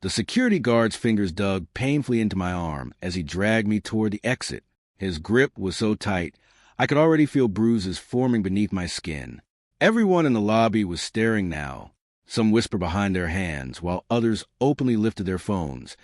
The security guard's fingers dug painfully into my arm as he dragged me toward the exit. His grip was so tight, I could already feel bruises forming beneath my skin. Everyone in the lobby was staring now. Some whispered behind their hands, while others openly lifted their phones,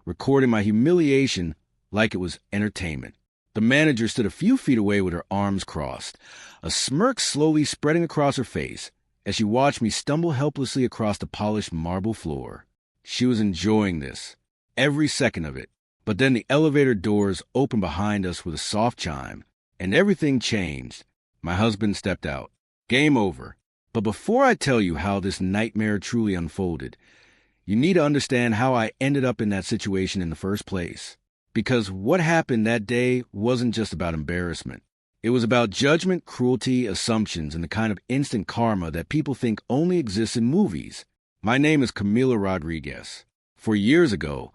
recording my humiliation like it was entertainment. The manager stood a few feet away with her arms crossed, a smirk slowly spreading across her face as she watched me stumble helplessly across the polished marble floor. She was enjoying this, every second of it. But then the elevator doors opened behind us with a soft chime, and everything changed. My husband stepped out. Game over. But before I tell you how this nightmare truly unfolded, you need to understand how I ended up in that situation in the first place. Because what happened that day wasn't just about embarrassment. It was about judgment, cruelty, assumptions, and the kind of instant karma that people think only exists in movies. My name is Camila Rodriguez. 4 years ago,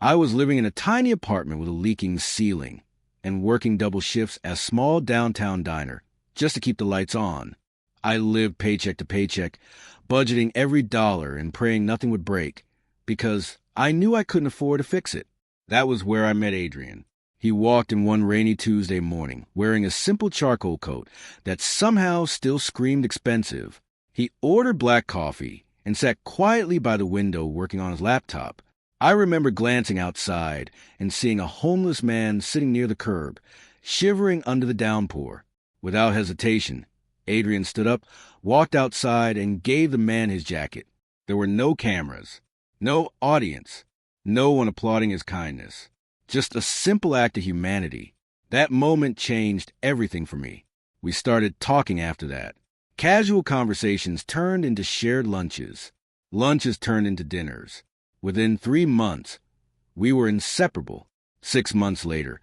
I was living in a tiny apartment with a leaking ceiling and working double shifts at a small downtown diner just to keep the lights on. I lived paycheck to paycheck, budgeting every dollar and praying nothing would break because I knew I couldn't afford to fix it. That was where I met Adrian. He walked in one rainy Tuesday morning, wearing a simple charcoal coat that somehow still screamed expensive. He ordered black coffee and sat quietly by the window working on his laptop. I remember glancing outside and seeing a homeless man sitting near the curb, shivering under the downpour. Without hesitation, Adrian stood up, walked outside, and gave the man his jacket. There were no cameras, no audience, no one applauding his kindness. Just a simple act of humanity. That moment changed everything for me. We started talking after that. Casual conversations turned into shared lunches. Lunches turned into dinners. Within 3 months, we were inseparable. 6 months later,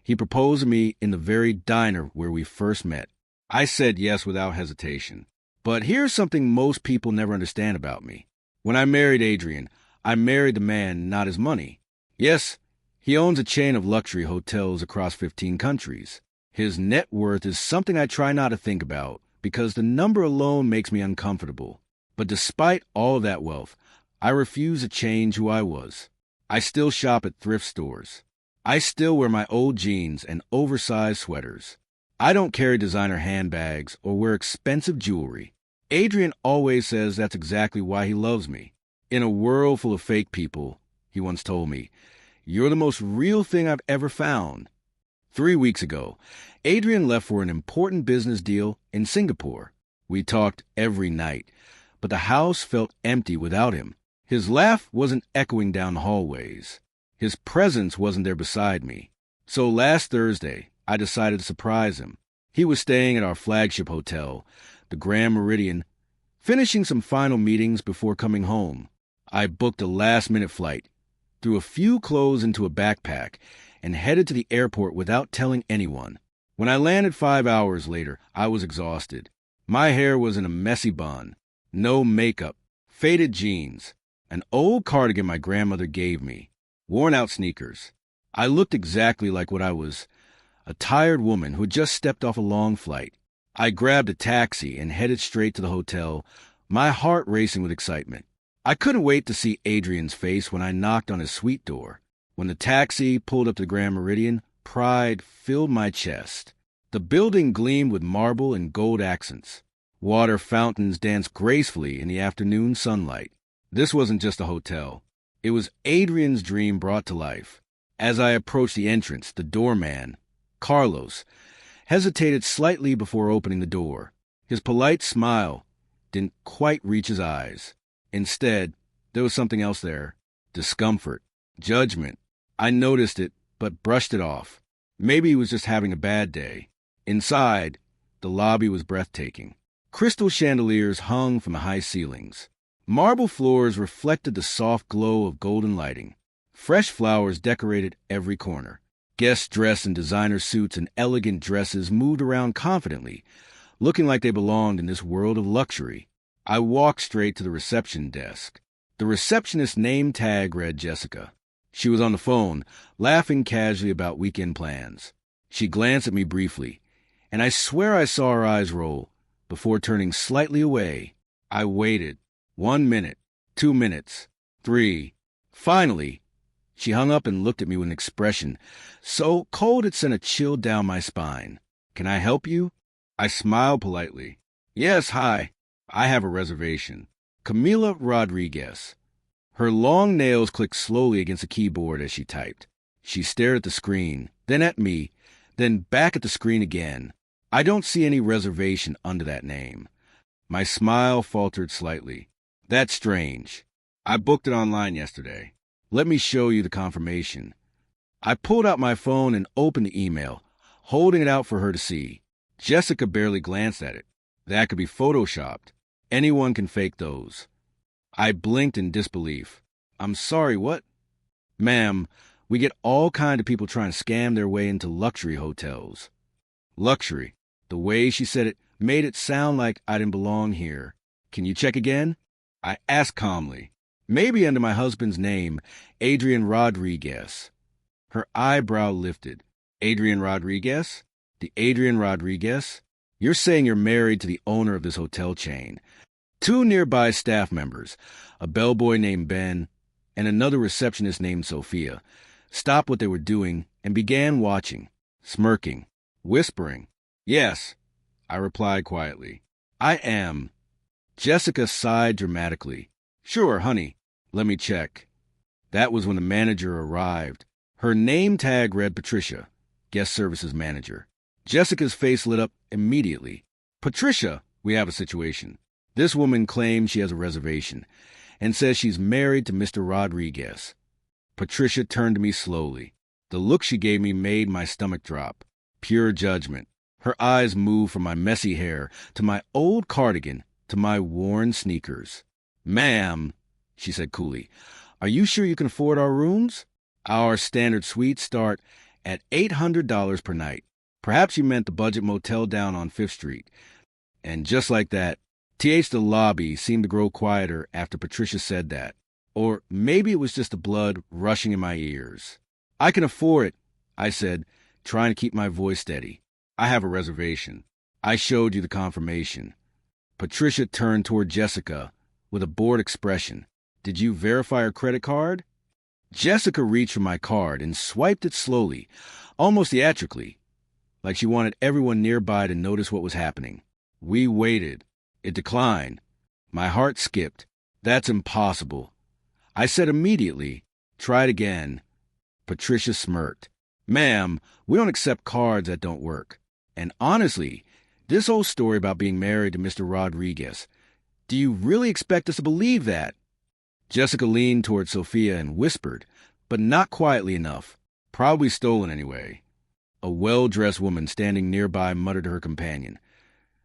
he proposed to me in the very diner where we first met. I said yes without hesitation. But here's something most people never understand about me. When I married Adrian, I married the man, not his money. Yes, he owns a chain of luxury hotels across 15 countries. His net worth is something I try not to think about because the number alone makes me uncomfortable. But despite all of that wealth, I refuse to change who I was. I still shop at thrift stores. I still wear my old jeans and oversized sweaters. I don't carry designer handbags or wear expensive jewelry. Adrian always says that's exactly why he loves me. In a world full of fake people, he once told me, "You're the most real thing I've ever found." 3 weeks ago, Adrian left for an important business deal in Singapore. We talked every night, but the house felt empty without him. His laugh wasn't echoing down the hallways. His presence wasn't there beside me. So last Thursday, I decided to surprise him. He was staying at our flagship hotel, the Grand Meridian, finishing some final meetings before coming home. I booked a last-minute flight, threw a few clothes into a backpack, and headed to the airport without telling anyone. When I landed 5 hours later, I was exhausted. My hair was in a messy bun, no makeup, faded jeans, an old cardigan my grandmother gave me, worn-out sneakers. I looked exactly like what I was, a tired woman who had just stepped off a long flight. I grabbed a taxi and headed straight to the hotel, my heart racing with excitement. I couldn't wait to see Adrian's face when I knocked on his suite door. When the taxi pulled up to Grand Meridian, pride filled my chest. The building gleamed with marble and gold accents. Water fountains danced gracefully in the afternoon sunlight. This wasn't just a hotel. It was Adrian's dream brought to life. As I approached the entrance, the doorman, Carlos, hesitated slightly before opening the door. His polite smile didn't quite reach his eyes. Instead, there was something else there. Discomfort. Judgment. I noticed it, but brushed it off. Maybe he was just having a bad day. Inside, the lobby was breathtaking. Crystal chandeliers hung from the high ceilings. Marble floors reflected the soft glow of golden lighting. Fresh flowers decorated every corner. Guests dressed in designer suits and elegant dresses moved around confidently, looking like they belonged in this world of luxury. I walked straight to the reception desk. The receptionist's name tag read Jessica. She was on the phone, laughing casually about weekend plans. She glanced at me briefly, and I swear I saw her eyes roll before turning slightly away. I waited. 1 minute, 2 minutes, 3, Finally, she hung up and looked at me with an expression so cold it sent a chill down my spine. "Can I help you?" I smiled politely. "Yes, hi. I have a reservation. Camila Rodriguez." Her long nails clicked slowly against the keyboard as she typed. She stared at the screen, then at me, then back at the screen again. "I don't see any reservation under that name." My smile faltered slightly. "That's strange. I booked it online yesterday. Let me show you the confirmation." I pulled out my phone and opened the email, holding it out for her to see. Jessica barely glanced at it. That could be photoshopped. Anyone can fake those. I blinked in disbelief. "I'm sorry, what?" "Ma'am, we get all kinds of people trying to scam their way into luxury hotels." Luxury. The way she said it made it sound like I didn't belong here. "Can you check again?" I asked calmly. "Maybe under my husband's name, Adrian Rodriguez." Her eyebrow lifted. "Adrian Rodriguez? The Adrian Rodriguez? You're saying you're married to the owner of this hotel chain." Two nearby staff members, a bellboy named Ben and another receptionist named Sophia, stopped what they were doing and began watching, smirking, whispering. "Yes," I replied quietly. "I am." Jessica sighed dramatically. "Sure, honey. Let me check." That was when the manager arrived. Her name tag read Patricia, guest services manager. Jessica's face lit up immediately. "Patricia, we have a situation. This woman claims she has a reservation and says she's married to Mr. Rodriguez." Patricia turned to me slowly. The look she gave me made my stomach drop. Pure judgment. Her eyes moved from my messy hair to my old cardigan to my worn sneakers. "Ma'am," she said coolly, "are you sure you can afford our rooms? Our standard suites start at $800 per night." Perhaps you meant the budget motel down on 5th Street. And just like that, the lobby seemed to grow quieter after Patricia said that. Or maybe it was just the blood rushing in my ears. "I can afford it," I said, trying to keep my voice steady. "I have a reservation." I showed you the confirmation. Patricia turned toward Jessica with a bored expression. "Did you verify her credit card?" Jessica reached for my card and swiped it slowly, almost theatrically, like she wanted everyone nearby to notice what was happening. We waited. It declined. My heart skipped. "That's impossible." I said immediately, "Try it again." Patricia smirked. "Ma'am, we don't accept cards that don't work. And honestly, this whole story about being married to Mr. Rodriguez, do you really expect us to believe that?" Jessica leaned toward Sophia and whispered, but not quietly enough. "Probably stolen anyway." A well-dressed woman standing nearby muttered to her companion,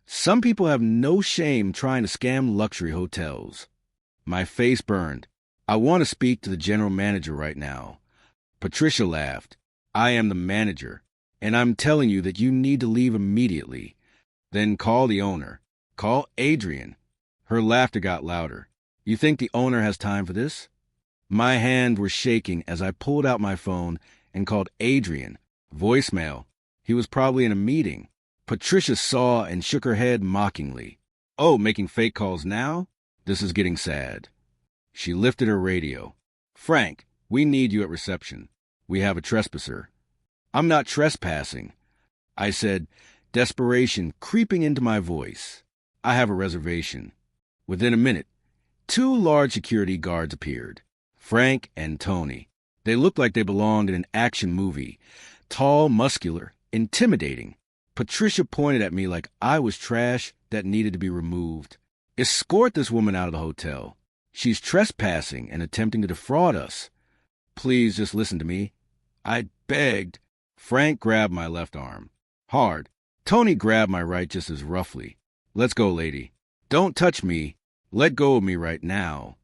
"Some people have no shame trying to scam luxury hotels." My face burned. "I want to speak to the general manager right now." Patricia laughed. "I am the manager, and I'm telling you that you need to leave immediately. Then call the owner. Call Adrian." Her laughter got louder. "You think the owner has time for this?" My hands were shaking as I pulled out my phone and called Adrian. Voicemail. He was probably in a meeting. Patricia saw and shook her head mockingly. "Oh, making fake calls now? This is getting sad." She lifted her radio. "Frank, we need you at reception. We have a trespasser." "I'm not trespassing," I said, desperation creeping into my voice. "I have a reservation." Within a minute, 2 large security guards appeared. Frank and Tony. They looked like they belonged in an action movie. Tall, muscular, intimidating. Patricia pointed at me like I was trash that needed to be removed. "Escort this woman out of the hotel. She's trespassing and attempting to defraud us." "Please just listen to me," I begged. Frank grabbed my left arm. Hard. Tony grabbed my right just as roughly. "Let's go, lady. Don't touch me. Let go of me right now."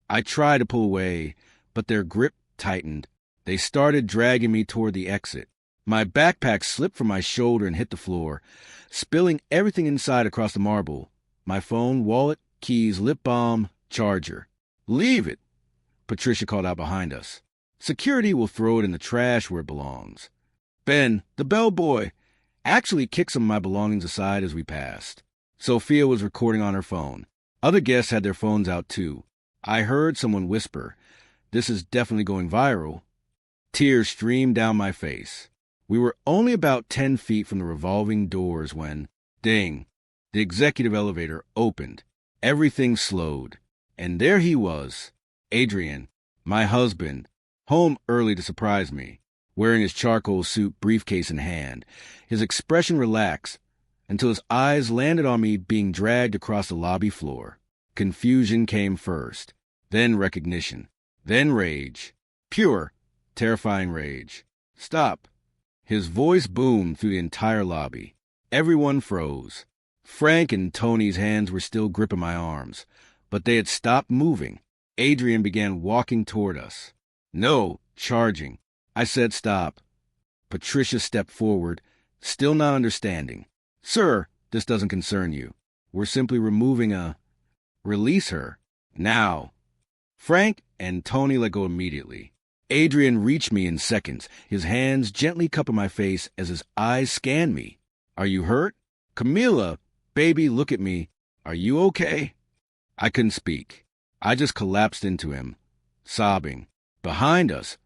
I tried to pull away, but their grip tightened. They started dragging me toward the exit. My backpack slipped from my shoulder and hit the floor, spilling everything inside across the marble. My phone, wallet, keys, lip balm, charger. "Leave it," Patricia called out behind us. "Security will throw it in the trash where it belongs." Ben, the bellboy, actually kicked some of my belongings aside as we passed. Sophia was recording on her phone. Other guests had their phones out too. I heard someone whisper, This is definitely going viral. Tears streamed down my face. We were only about 10 feet from the revolving doors when, ding, the executive elevator opened. Everything slowed. And there he was, Adrian, my husband, home early to surprise me, wearing his charcoal suit, briefcase in hand. His expression relaxed until his eyes landed on me being dragged across the lobby floor. Confusion came first, then recognition, then rage. Pure, terrifying rage. Stop. His voice boomed through the entire lobby. Everyone froze. Frank and Tony's hands were still gripping my arms, but they had stopped moving. Adrian began walking toward us. No, charging. I said stop. Patricia stepped forward, still not understanding. Sir, this doesn't concern you. We're simply removing a... Release her. Now. Frank and Tony let go immediately. Adrian reached me in seconds, his hands gently cupping my face as his eyes scanned me. Are you hurt? Camila, baby, look at me. Are you okay? I couldn't speak. I just collapsed into him, sobbing. Behind us,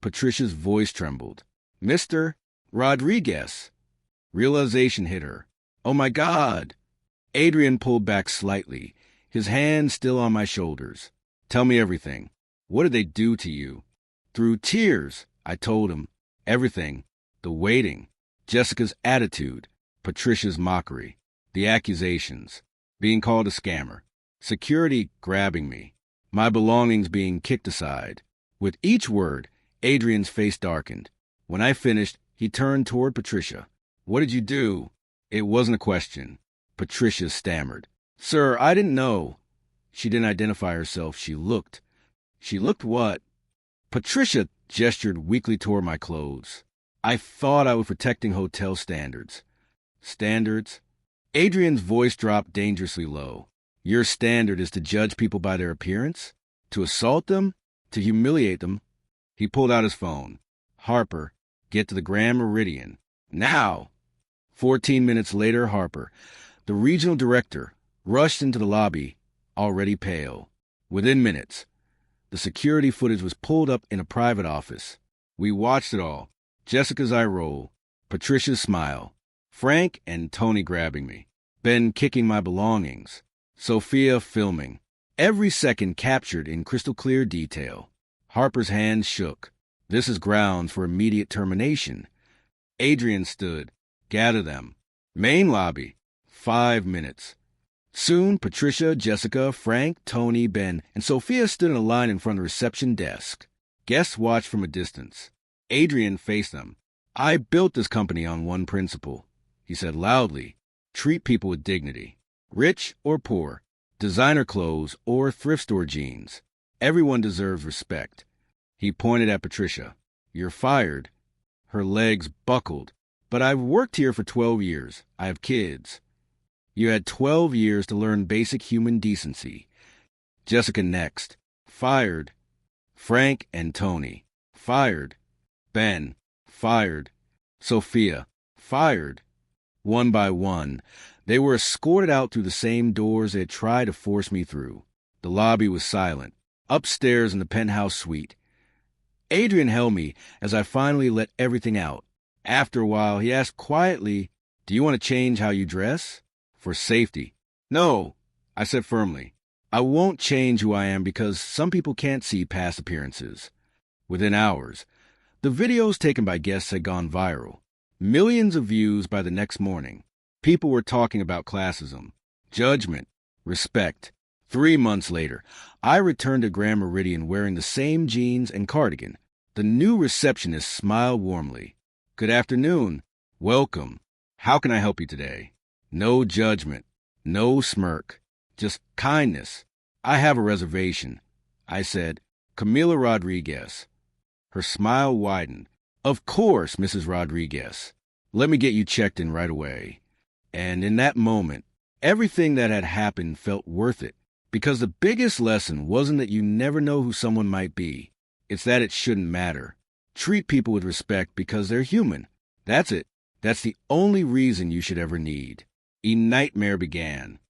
Patricia's voice trembled. Mr. Rodriguez. Realization hit her. Oh my God. Adrian pulled back slightly, his hands still on my shoulders. Tell me everything. What did they do to you? Through tears, I told him. Everything. The waiting. Jessica's attitude. Patricia's mockery. The accusations. Being called a scammer. Security grabbing me. My belongings being kicked aside. With each word, Adrian's face darkened. When I finished, he turned toward Patricia. What did you do? It wasn't a question. Patricia stammered. Sir, I didn't know. She didn't identify herself. She looked. She looked what? Patricia gestured weakly toward my clothes. I thought I was protecting hotel standards. Standards? Adrian's voice dropped dangerously low. Your standard is to judge people by their appearance? To assault them? To humiliate them? He pulled out his phone. Harper, get to the Grand Meridian. Now! 14 minutes later, Harper, the regional director, rushed into the lobby, already pale. Within minutes, the security footage was pulled up in a private office. We watched it all. Jessica's eye roll, Patricia's smile, Frank and Tony grabbing me, Ben kicking my belongings, Sophia filming. Every second captured in crystal clear detail. Harper's hands shook. This is grounds for immediate termination. Adrian stood. Gather them. Main lobby. 5 minutes. Soon, Patricia, Jessica, Frank, Tony, Ben, and Sophia stood in a line in front of the reception desk. Guests watched from a distance. Adrian faced them. I built this company on one principle, he said loudly. Treat people with dignity. Rich or poor. Designer clothes or thrift store jeans. Everyone deserves respect. He pointed at Patricia. You're fired. Her legs buckled. But I've worked here for 12 years. I have kids. You had 12 years to learn basic human decency. Jessica next. Fired. Frank and Tony. Fired. Ben. Fired. Sophia. Fired. One by one, they were escorted out through the same doors they had tried to force me through. The lobby was silent. Upstairs in the penthouse suite, Adrian held me as I finally let everything out. After a while, he asked quietly, Do you want to change how you dress? For safety. No, I said firmly. I won't change who I am because some people can't see past appearances. Within hours, the videos taken by guests had gone viral. Millions of views by the next morning. People were talking about classism, judgment, respect. 3 months later, I returned to Grand Meridian wearing the same jeans and cardigan. The new receptionist smiled warmly. Good afternoon. Welcome. How can I help you today? No judgment. No smirk. Just kindness. I have a reservation. I said, Camila Rodriguez. Her smile widened. Of course, Mrs. Rodriguez. Let me get you checked in right away. And in that moment, everything that had happened felt worth it. Because the biggest lesson wasn't that you never know who someone might be. It's that it shouldn't matter. Treat people with respect because they're human. That's it. That's the only reason you should ever need. A nightmare began.